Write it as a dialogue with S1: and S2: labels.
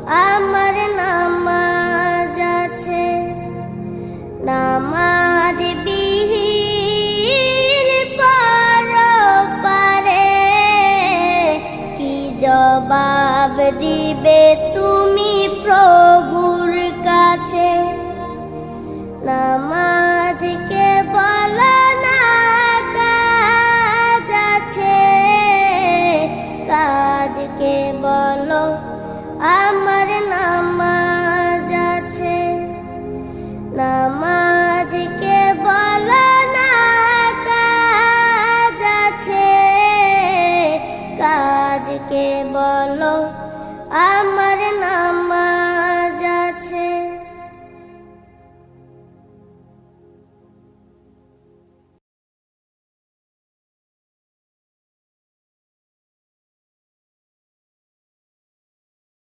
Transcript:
S1: আমার নামাজ আছে, নামাজ বিহীন পরপারে কি জবাব দিবে তুমি প্রভুর কাছে? নামাজকে বলো না কাজ আছে, কাজকে বলো আমার নামাজ আছে। নামাজ